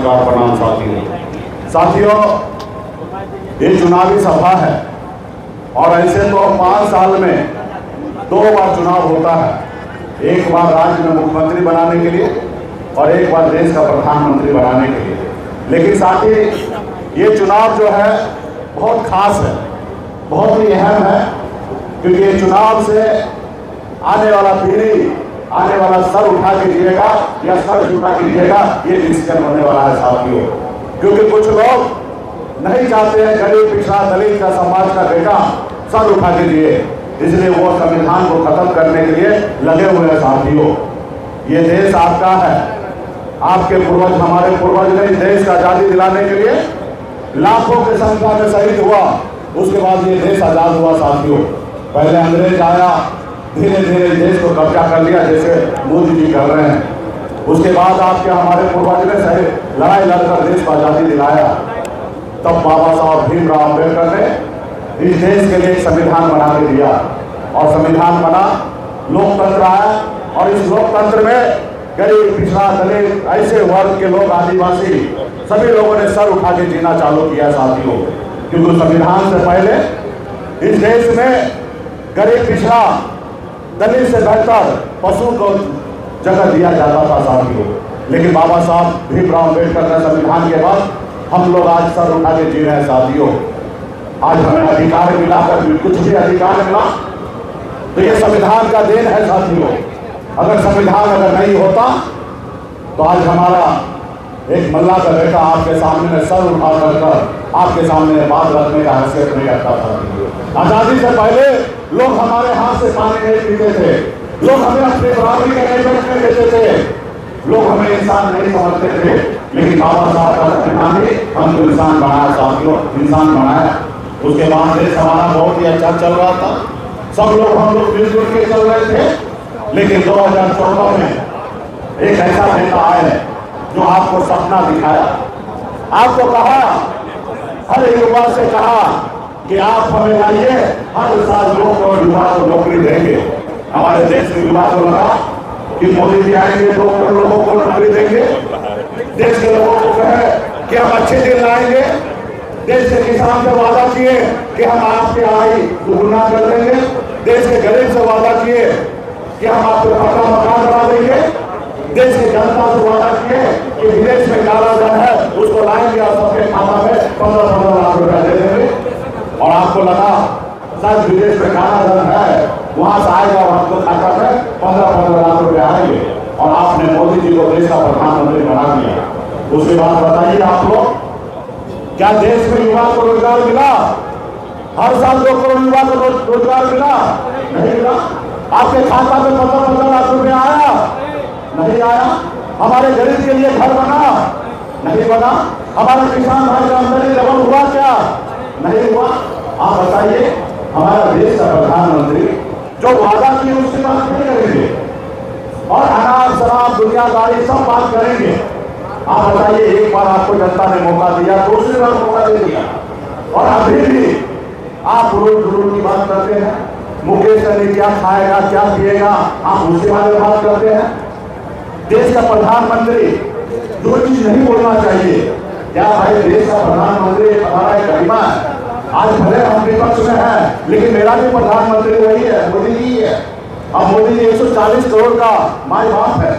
नमस्कार प्रणाम साथियों, ये चुनावी सभा है और ऐसे तो 5 साल में 2 बार चुनाव होता है। एक बार राज्य में मुख्यमंत्री बनाने के लिए और एक बार देश का प्रधानमंत्री बनाने के लिए। लेकिन साथ ही ये चुनाव जो है बहुत खास है, बहुत ही अहम है, क्योंकि ये चुनाव से आने वाला पीढ़ी, आने वाला सर उठा के जिएगा या सर झुका के जिएगा, ये डिसीजन होने वाला है साथियों। क्योंकि कुछ लोग नहीं चाहते हैं गरीब, पिछड़ा, दलित का, समाज का बेटा सर उठा के जिए, इसलिए वो संविधान को खत्म करने के लिए लगे हुए हैं साथियों। ये देश आपका है, आपके पूर्वज, हमारे पूर्वज ने इस देश का आजादी दिलाने के लिए लाखों की संख्या में शहीद हुआ, उसके बाद ये देश आजाद हुआ साथियों। पहले अंग्रेज आया, धीरे धीरे देश को कब्जा कर लिया, जैसे मोदी जी कर रहे हैं। उसके बाद आपके हमारे पूर्वज ने सही लड़ाई लड़कर देश को आजादी दिलाया। तब बाबा साहब भीमराव अम्बेडकर ने इस देश के लिए एक संविधान बना के दिया और संविधान बना, लोकतंत्र आया और इस लोकतंत्र में गरीब, पिछड़ा, दलित, ऐसे वर्ग के लोग, आदिवासी, सभी लोगों ने सर उठा के जीना चालू किया साथियों। क्योंकि संविधान से पहले इस देश में गरीब, पिछड़ा, दलित से बेहतर पशु को जगह दिया जाता था साथियों। लेकिन बाबा साहब भीमराव अम्बेडकर के संविधान के बाद हम लोग आज सर उठा के जी रहे हैं साथियों। आज हमें अधिकार मिला, कर कुछ भी अधिकार मिला तो ये संविधान का देन है साथियों। अगर संविधान नहीं होता तो आज हमारा एक मल्ला का बेटा आपके सामने सर उठा कर आपके सामने बात रखने का हैसियत नहीं रखता था। आजादी से पहले लोग हमारे हाथ से पानी नहीं पीते थे, लोग हमें अपनी बराबरी का नहीं बैठने देते थे, लोग हमें इंसान नहीं समझते थे। लेकिन बाबा साहब का संविधान ही हमको इंसान बनाया साथियों, इंसान बनाया। उसके बाद देश हमारा बहुत ही अच्छा चल रहा था, सब लोग हम लोग मिलजुल के चल रहे थे। लेकिन 2014 में एक ऐसा नेता आए जो आपको सपना दिखाया, आपको कहा, हर युवा से कहा कि आप हमें लाइए, हर साल 2 करोड़ युवा को नौकरी देंगे। हमारे देश के युवा को लगा कि मोदी जी आएंगे, 2 करोड़ लोगों को नौकरी देंगे। देश के लोगों को कहे कि हम अच्छे दिन लाएंगे। देश के किसान से वादा किए कि हम आपकी आय दुगुना कर देंगे। देश के गरीब से वादा किए कि हम आपको पक्का मकान बना देंगे। देश की जनता से वादा किए कि विदेश में काला धन है उसको लाएंगे और सबके खाता में 15-15 लाख रुपया दे देंगे। और आपको लगा शायद विदेश में काला धन है, वहां से आएगा और आपको खाता में 15-15 लाख रुपया आएंगे और आपने मोदी जी को देश का प्रधानमंत्री बना दिया। उसके बाद बताइए आप लोग, क्या देश में युवा को रोजगार मिला? हर साल 2 करोड़ युवा को रोजगार मिला? नहीं मिला। आपके खाता में 15-15 लाख रुपया आया? नहीं आया। हमारे गरीब के लिए घर बना? नहीं बना। हमारे किसान भाई का आमदनी डबल हुआ क्या? नहीं हुआ। आप बताइए, हमारा देश का प्रधानमंत्री जो वादा किए उसकी बात नहीं करेंगे और अनाज, शराब, दुनियादारी सब बात करेंगे। आप बताइए, एक बार आपको जनता ने मौका दिया, दूसरी बार मौका दे दिया और अभी भी आप रोज की बात करते हैं। मुकेश सहनी क्या खाएगा, क्या पिएगा, आप उसके बारे में बात करते हैं। देश का प्रधानमंत्री 2 चीज नहीं बोलना चाहिए। क्या भाई, देश का प्रधानमंत्री हमारा एक गरिमा है। आज भले हम विपक्ष में हैं, लेकिन मेरा भी प्रधानमंत्री वही है, मोदी जी है। अब मोदी जी 140 करोड़ का माई बाप है।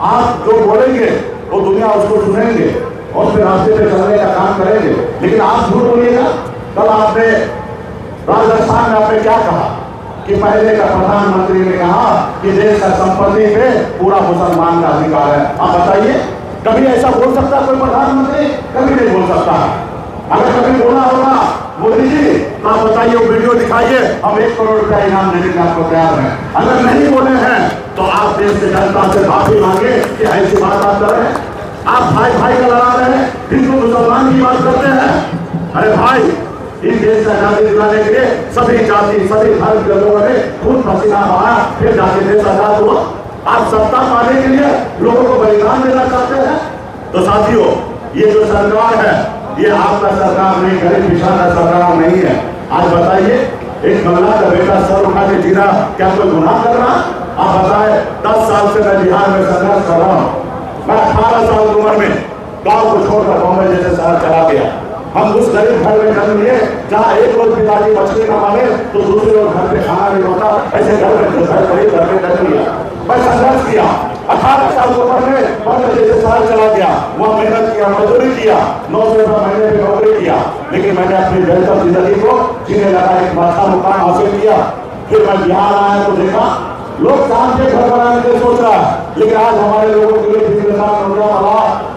आप जो बोलेंगे वो दुनिया उसको सुनेंगे और फिर रास्ते पे चलने का काम करेंगे। लेकिन आप झूठ बोलिएगा। कल आपने राजस्थान में आपने क्या कहा कि पहले का प्रधानमंत्री ने कहा कि देश का संपत्ति पे पूरा मुसलमान का अधिकार है। आप बताइए, कभी ऐसा बोल सकता कोई प्रधानमंत्री? कभी नहीं बोल सकता। अगर कभी बोला होगा मोदी जी, आप बताइए, वो वीडियो दिखाइए, हम 1 करोड़ रुपया इनाम देने के आपको तैयार हैं। अगर नहीं बोले हैं तो आप देश के जनता से माफी मांगे कि ऐसी बात आप कर रहे हैं। आप भाई भाई का लड़ा रहे हैं, हिंदू मुसलमान की बात करते हैं। अरे भाई, इस देश का आजादी दिलाने के लिए सभी जाति, सभी धर्म के लोगों ने खून पसीना बहाया, फिर जाके देश आजाद हुआ। आप सत्ता पाने के लिए लोगों को बलिदान देना चाहते हैं। तो साथियों, ये जो सरकार है, ये आपका सरकार नहीं, गरीब किसान का सरकार नहीं है। आज बताइए, एक मल्ला का बेटा सर उठा के जीना क्या कोई गुनाह कर रहा? आप बताएं, 10 साल से मैं बिहार में संघर्ष कर रहा हूँ। मैं 18 साल की उम्र में गांव को छोड़कर बॉम्बे जैसे शहर चला गया। हम उस गरीब घर में जन्म लिए जहाँ एक रोज पिताजी मछली न माने तो दूसरे रोज घर पे खाना नहीं होता, ऐसे घर में घर पे जन्म लिया। मैं संघर्ष किया, 18 साल की उम्र में बॉम्बे जैसे शहर चला गया, वहाँ मेहनत किया, मजदूरी किया, 900 रुपये महीने में नौकरी किया, लेकिन मैंने अपनी बेहतर जिंदगी को जीने लगा, एक अच्छा मुकाम हासिल किया। फिर मैं बिहार आया तो देखा लोग काम के घर बनाने के सोच रहा है, लेकिन आज हमारे लोगों के लिए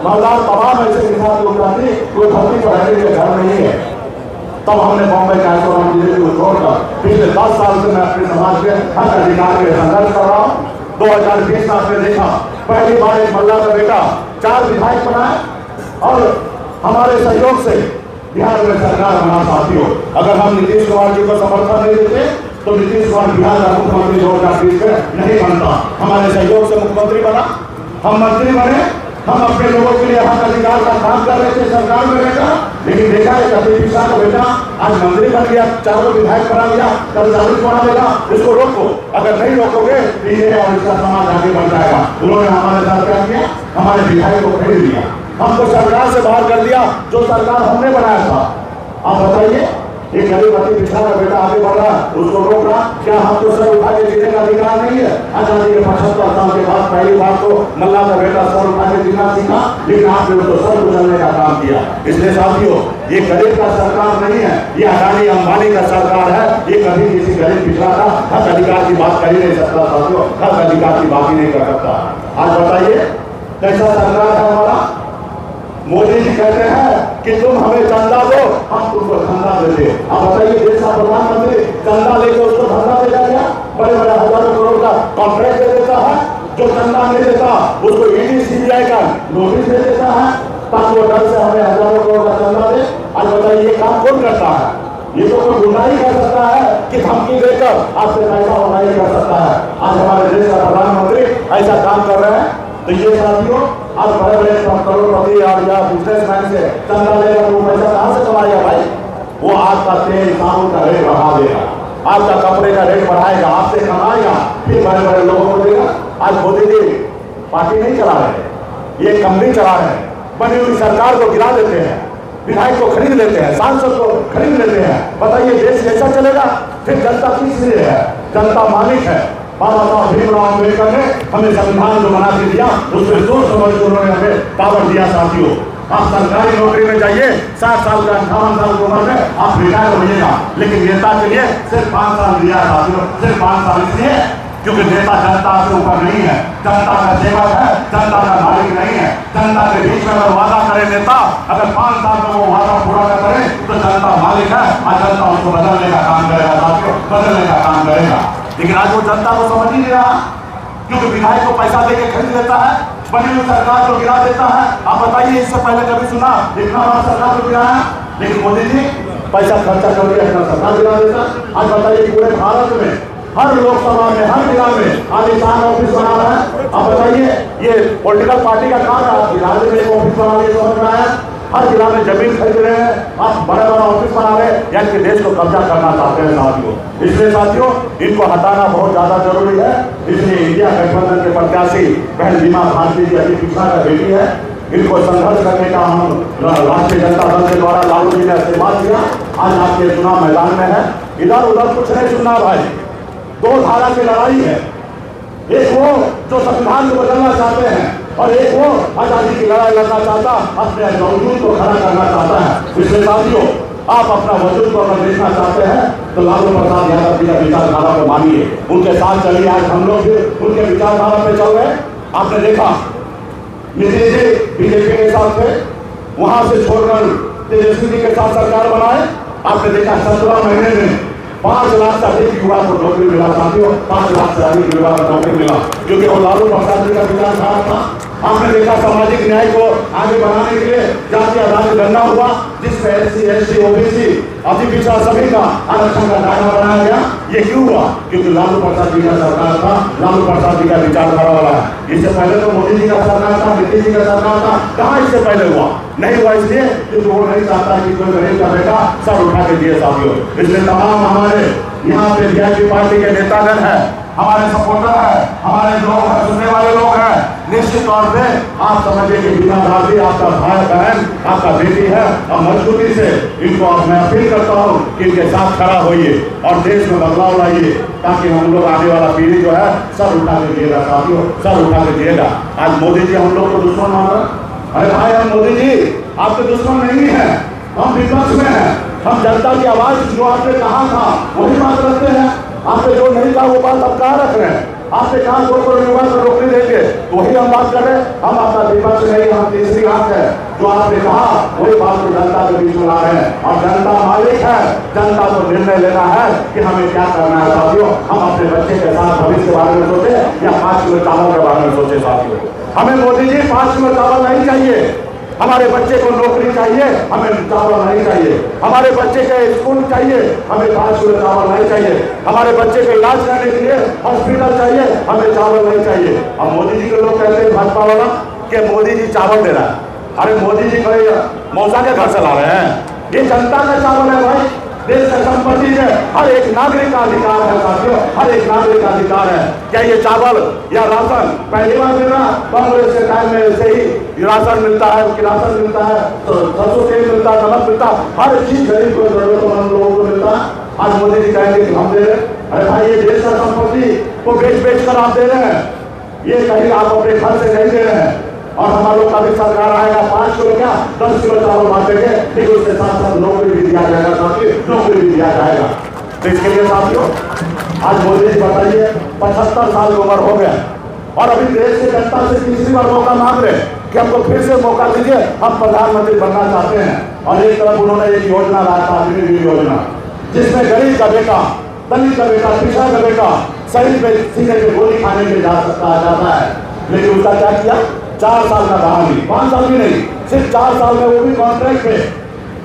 महिलाएं तमाम ऐसे किसान लोग जाती कोई भर्ती पढ़ाने के घर नहीं है। तब हमने बॉम्बे का जिले को छोड़कर पिछले 10 साल से मैं अपने समाज के हक अधिकार के संघर्ष कर रहा हूँ। 2020 में आपने देखा पहली बार एक मल्ला का बेटा 4 विधायक बनाए और हमारे सहयोग से बिहार में सरकार बना। साथियों, अगर हम नीतीश कुमार जी को समर्थन नहीं देते तो नीतीश कुमार बिहार का मुख्यमंत्री 2020 में नहीं बनता। हमारे सहयोग से मुख्यमंत्री बना, हम मंत्री बने, हम अपने लोगों के लिए हक अधिकार का काम कर रहे थे सरकार में रहकर, लेकिन देखा एक अतिथिशा का बेटा आज मंत्री बन गया, 4 विधायक बना लिया, कल 40 बना देगा। इसको रोको, अगर नहीं रोकोगे तो ये और इसका समाज आगे बढ़ जाएगा। उन्होंने हमारे साथ क्या किया, हमारे विधायक को खरीद लिया, हमको सरकार से बाहर कर दिया जो सरकार हमने बनाया था। आप बताइए, एक गरीब अति पिछड़ा का बेटा आगे बढ़ रहा है, उसको रोक रहा, क्या हमको सर उठा के जीने का अधिकार नहीं है? आजादी के 75 साल के बाद पहली बार तो मल्ला का बेटा सर उठा के जीना सीखा, लेकिन आपने उसको सर उछलने का काम किया। इसलिए साथियों, ये गरीब का सरकार नहीं है, ये अडानी अंबानी का सरकार है। ये कभी किसी गरीब पिछड़ा का हक अधिकार की बात कर ही नहीं सकता। साथियों, हक अधिकार की बात ही नहीं कर सकता। आज बताइए कैसा सरकार है हमारा। मोदी जी कहते हैं कि तुम हमें चंदा दो, हम तुमको धंधा देते। अब बताइए, देश का प्रधानमंत्री चंदा लेकर उसको धंधा देगा क्या? बड़े बड़े हजारों करोड़ का कॉन्ट्रैक्ट दे देता है, जो चंदा नहीं देता उसको ईडी सीबीआई का नोटिस दे देता है ताकि वो डर से हमें हजारों करोड़ का चंदा दे। आज बताइए, ये काम कौन करता है? ये तो कोई गुंडा ही कर सकता है कि धमकी देकर आपसे पैसा उठाई कर सकता है। आज हमारे देश का प्रधानमंत्री ऐसा काम कर रहे हैं। तो ये साथियों, आज बड़े बड़े करोड़पति और या बिजनेसमैन से चंदा लेकर वो पैसा कहाँ से कमाएगा भाई? वो आपका तेल साबुन का रेट बढ़ा देगा, आपका कपड़े का रेट बढ़ाएगा, आपसे कमाएगा, फिर बड़े बड़े लोगों को देगा। आज मोदी जी पार्टी नहीं चला रहे, ये कंपनी चला रहे हैं, बनी हुई सरकार को गिरा देते हैं, विधायक को खरीद लेते हैं, सांसद को खरीद लेते हैं। बताइए देश कैसा चलेगा? फिर जनता किस लिए है? जनता मालिक है। बाबा साहब भीमराव अम्बेडकर ने हमें संविधान जो बना के दिया उसमें सोच समझ के उन्होंने हमें पावर दिया। साथियों, आप सरकारी नौकरी में जाइए, 60 साल का 58 साल की उम्र में आप रिटायर होइएगा, लेकिन नेता के लिए सिर्फ 5 साल दिया। साथियों, सिर्फ 5 साल इसलिए क्योंकि नेता जनता से ऊपर नहीं है, जनता का सेवक है, जनता का मालिक नहीं है। जनता के बीच में अगर वादा करे नेता, अगर 5 साल में वो वादा पूरा न करे तो जनता मालिक है और जनता उसको बदलने का काम करेगा। साथियों, बदलने का काम करेगा, लेकिन आज वो जनता को समझ ही नहीं रहा, क्योंकि विधायक को पैसा देके खरीद लेता है, बनी हुई सरकार को गिरा देता है। आप बताइए, इससे पहले कभी सुना इतना बड़ा सरकार को गिराया? लेकिन मोदी जी पैसा खर्चा करके अपना सरकार गिरा देता। आज बताइए, पूरे भारत में हर लोकसभा में, हर जिला में आलिशान ऑफिस बना रहा है। आप बताइए, ये पॉलिटिकल पार्टी का काम है, राज्य में एक ऑफिस बना के समझ में आया, हर जिला में जमीन खरीद रहे हैं, आप बड़ा बड़ा ऑफिस बना रहे हैं, यानी कि देश को कब्जा करना चाहते हैं। साथियों, इसलिए साथियों, इनको हटाना बहुत ज्यादा जरूरी है। इसलिए इंडिया गठबंधन के प्रत्याशी बहन बीमा भारती जी अति पिछड़ा का बेटी है, इनको संघर्ष करने का हम राष्ट्रीय जनता दल के द्वारा लालू जी ने आशीर्वाद दिया। आज आपके चुनाव मैदान में है, इधर उधर कुछ नहीं सुनना भाई। 2 धारा की लड़ाई है, एक वो जो संविधान को बदलना चाहते हैं और एक वो आजादी की लड़ाई लड़ना चाहता, अपने वजूद को खड़ा करना चाहता है। इसलिए साथियों, आप अपना वजूद को अगर देखना चाहते हैं तो लालू प्रसाद यादव जी का विचारधारा को मानिए, उनके साथ चलिए। आज हम लोग भी उनके विचारधारा पे चल रहे। आपने देखा नीतीश जी बीजेपी के साथ थे, वहां से छोड़कर तेजस्वी जी के साथ सरकार बनाए। आपने देखा 17 महीने में 5 लाख से अधिक युवा को नौकरी मिला। साथियों, 5 लाख से अधिक युवा को नौकरी मिला, क्योंकि वो लालू प्रसाद जी का विचारधारा था। आपने देखा सामाजिक न्याय को आगे बढ़ाने के लिए जातीय आधार गणना हुआ, जिसमें SC, ST, OBC अति पिछड़ा सभी का आरक्षण का दायरा बनाया गया। ये क्यों हुआ? क्योंकि लालू प्रसाद जी का सरकार था, लालू प्रसाद जी का विचारधारा वाला है। इससे पहले तो मोदी जी का सरकार था, नीतीश जी का सरकार था, कहाँ इससे पहले हुआ? नहीं हुआ, इसलिए क्योंकि वो नहीं चाहता कि कोई गरीब का बेटा सर उठा के दिए। साथियों, इसलिए तमाम हमारे यहाँ पे वीआईपी पार्टी के नेतागण है, हमारे सपोर्टर हैं, हमारे लोग हैं, सुनने वाले लोग हैं। निश्चित तौर पे आप समझिए कि बिना दादी आपका भाई बहन आपका बेटी है, और मजबूती से इनको मैं अपील करता हूँ कि इनके साथ खड़ा होइए और देश में बदलाव लाइए, ताकि हम लोग आने वाला पीढ़ी जो है सब उठा के जिएगा साथियों, सब उठा के जिएगा। आज मोदी जी हम लोग को दुश्मन मान रहे हैं। अरे भाई हम मोदी जी आपके दुश्मन नहीं है, हम विपक्ष में हैं। हम जनता की आवाज जो आपने कहा था वही बात रखते हैं। आपने जो नहीं कहा वो बात आप कहाँ रख रहे हैं? आपने कहा 2 करोड़ युवा को नौकरी देंगे, तो वही हम बात कर रहे हैं। हम आपका विपक्ष नहीं, हम तीसरी आंख है। जो आपने कहा वही बात को जनता के बीच में ला रहे हैं, और जनता मालिक है। जनता को निर्णय लेना है कि हमें क्या करना है साथियों। हम अपने बच्चे के साथ भविष्य के बारे में सोचे या 5 किलो चावल के बारे में सोचे साथियों। हमें मोदी जी 5 किलो चावल नहीं चाहिए, हमारे बच्चे को नौकरी चाहिए, हमें चावल नहीं चाहिए। हमारे बच्चे के स्कूल चाहिए, हमें 5 किलो चावल नहीं चाहिए। हमारे बच्चे के इलाज करने के लिए हॉस्पिटल चाहिए, हमें चावल नहीं चाहिए। अब मोदी जी के लोग कहते हैं भाजपा वाला कि मोदी जी चावल दे रहा है। अरे मोदी जी कोई मौसा के घर से ला रहे हैं? ये जनता का चावल है भाई, देश का संपत्ति है, हर एक नागरिक का अधिकार है साथियों, हर एक नागरिक का अधिकार है। क्या ये चावल या राशन पहली बार मिला? कांग्रेस के टाइम में से ही राशन मिलता है, राशन मिलता है, तो सरसों तेल मिलता है, नमक मिलता है, हर चीज गरीब को जरूरतमंद लोगों को मिलता है। आज मोदी जी कहेंगे कि हम दे रहे हैं। अरे भाई ये देश का संपत्ति को बेच कर आप दे रहे हैं, ये कहीं आप अपने घर से नहीं दे रहे हैं। और हमारे लोग का भी सरकार आएगा 5 किलो क्या 10 किलो चावल बांटेंगे, लेकिन उसके साथ साथ नौकरी भी दिया जाएगा साथियों, नौकरी भी दिया जाएगा। तो इसके लिए साथियों आज मोदी जी बताइए 75 साल की उम्र हो गया, और अभी देश की जनता से तीसरी बार मौका मांग रहे कि हमको फिर से मौका दीजिए, हम प्रधानमंत्री बनना चाहते हैं। और एक तरफ उन्होंने एक योजना लाया था, अग्निवीर योजना, जिसमें गरीब का बेटा, दलित का बेटा, पिछड़ा का बेटा शरीर पे सीने पे गोली खाने के जाता है, लेकिन उसका क्या किया? 4 साल का बहाली, 5 साल भी नहीं, सिर्फ 4 साल में, वो भी कॉन्ट्रैक्ट पे।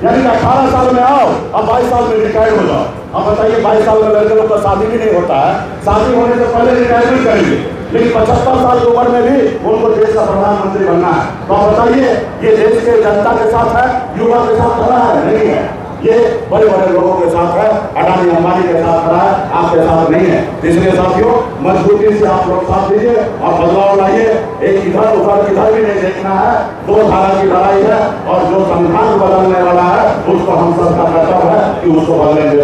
यानी कि 18 साल में आओ और 22 साल में रिटायर हो जाओ। अब बताइए 22 साल में लड़के लोग का शादी भी नहीं होता है, शादी होने से पहले रिटायरमेंट करेंगे, लेकिन 75 साल की उम्र में भी उनको देश का प्रधानमंत्री बनना है। तो आप बताइए ये देश के जनता के साथ है, युवा के साथ खड़ा है? नहीं है, ये बड़े बड़े लोगों के साथ है, अडानी अंबानी के साथ खड़ा है, आपके साथ नहीं है। इसलिए साथियों मजबूती से आप लोग साथ दीजिए और बदलाव लाइए। एक इधर उधर किधर भी नहीं देखना है, 2 धारा की लड़ाई है, और जो संविधान बदलने वाला है उसको हम सबका कर्तव्य है कि उसको बदलेंगे।